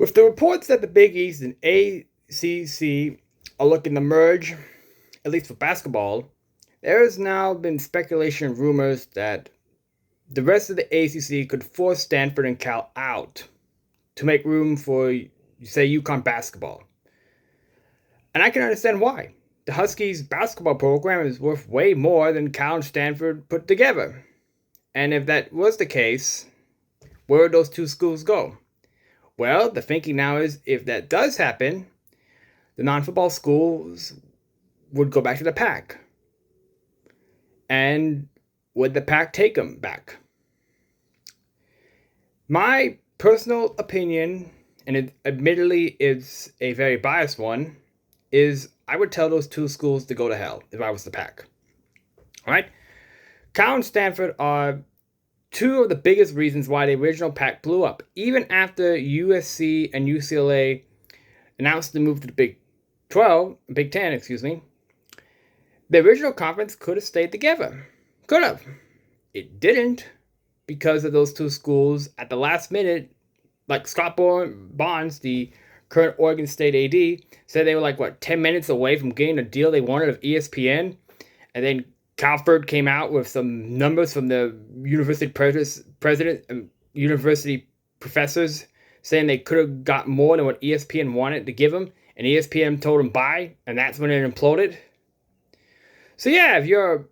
With the reports that the Big East and ACC are looking to merge, at least for basketball, there has now been speculation and rumors that the rest of the ACC could force Stanford and Cal out to make room for, say, UConn basketball. And I can understand why. The Huskies' basketball program is worth way more than Cal and Stanford put together. And if that was the case, where would those two schools go? Well, the thinking now is if that does happen, the non-football schools would go back to the Pac. And would the Pac take them back? My personal opinion, and it admittedly is a very biased one, is I would tell those two schools to go to hell if I was the Pac. All right? Cal and Stanford are two of the biggest reasons why the original Pac blew up. Even after USC and UCLA announced the move to the Big 10, the original conference could have stayed together. Could have. It didn't because of those two schools at the last minute, like Scott Barnes, the current Oregon State AD, said they were 10 minutes away from getting a deal they wanted of ESPN. And then Calfurd came out with some numbers from the university president and university professors saying they could have got more than what ESPN wanted to give them. And ESPN told them buy, and that's when it imploded. So yeah, if you're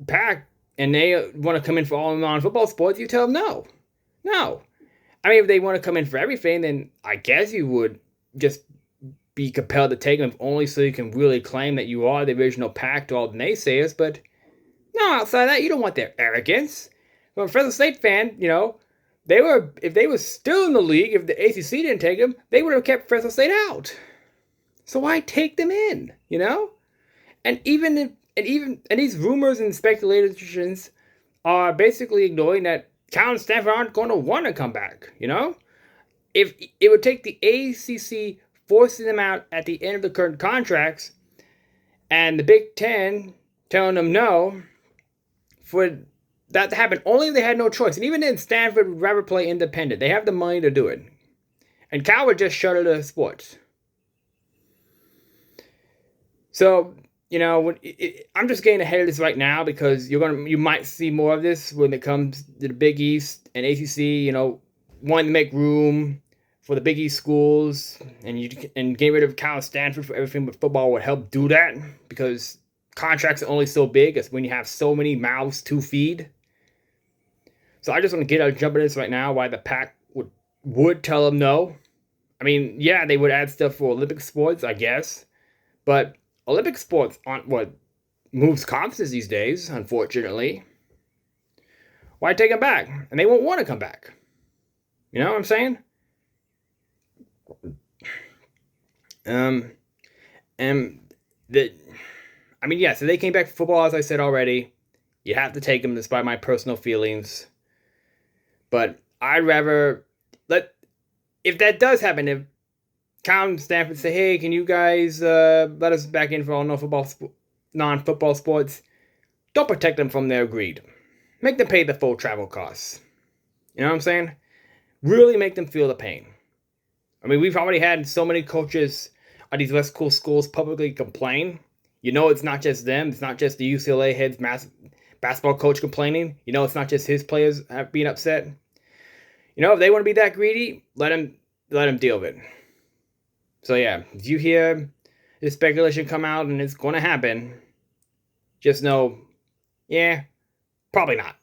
Pac and they want to come in for all non-football sports, you tell them no. No. I mean, if they want to come in for everything, then I guess you would just be compelled to take them, if only so you can really claim that you are the original Pac to all the naysayers. But no, outside of that, you don't want their arrogance. Well, Fresno State fan, if they were still in the league, if the ACC didn't take them, they would have kept Fresno State out. So why take them in? And these rumors and speculations are basically ignoring that Cal and Stanford aren't going to want to come back. If it would take the ACC forcing them out at the end of the current contracts, and the Big Ten telling them no, for that to happen, only if they had no choice. And even then, Stanford would rather play independent. They have the money to do it. And Cal would just shutter the sports. So, I'm just getting ahead of this right now because you might see more of this when it comes to the Big East and ACC, wanting to make room for the Big East schools and get rid of Cal and Stanford for everything but football would help do that because contracts are only so big as when you have so many mouths to feed. So I just want to jump into this right now why the Pac would tell them no. I mean, yeah, they would add stuff for Olympic sports, I guess, but Olympic sports aren't what moves conferences these days, unfortunately. Why take them back? And they won't want to come back. You know what I'm saying? So they came back for football, as I said already. You have to take them despite my personal feelings. But I'd rather if that does happen, if Cal and Stanford say, hey, can you guys let us back in for all non-football sports? Don't protect them from their greed. Make them pay the full travel costs. You know what I'm saying? Really make them feel the pain. I mean, we've already had so many coaches at these West Coast schools publicly complain. It's not just them. It's not just the UCLA head basketball coach complaining. It's not just his players being upset. If they want to be that greedy, let them deal with it. So yeah, if you hear this speculation come out and it's going to happen, just know, yeah, probably not.